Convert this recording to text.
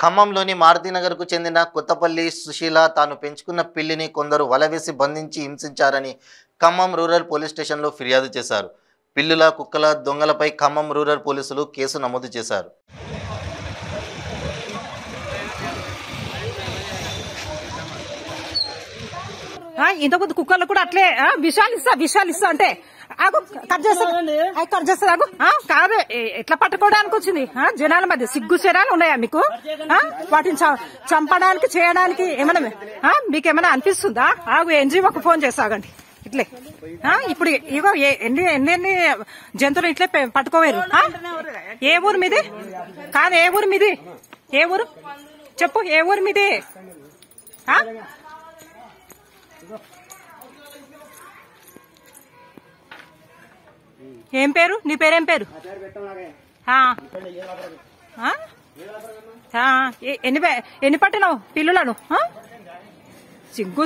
ఖమ్మంలోని మారుతినగర్కు చెందిన కొత్తపల్లి సుశీల తాను పెంచుకున్న పిల్లిని కొందరు వలవేసి బంధించి హింసించారని ఖమ్మం రూరల్ పోలీస్ స్టేషన్లో ఫిర్యాదు చేశారు. పిల్లుల కుక్కల దొంగలపై ఖమ్మం రూరల్ పోలీసులు కేసు నమోదు చేశారు. ఇంతకుముందు కుక్కర్లు కూడా అట్లే విషాలు ఇస్తా అంటే కట్ చేస్తారు కాదు ఎట్లా పట్టుకోవడానికి వచ్చింది జనాల మధ్య సిగ్గు శరాలు ఉన్నాయా మీకు? వాటిని చంపడానికి చేయడానికి ఏమన్నా మీకేమైనా అనిపిస్తుందా? ఎన్జీఓకి ఫోన్ చేస్తాగండి ఇట్లే. ఇప్పుడు ఇగో ఎన్ని జంతువులు ఇట్లే పట్టుకోవేరు. ఏ ఊరు మీది? కాదు ఏ ఊరు మీది? ఏ ఊరు చెప్పు, ఏ ఊరు మీది? ఏం పేరు? నీ పేరేం పేరు? ఎన్ని పట్టినావు పిల్లులను? సిగ్గు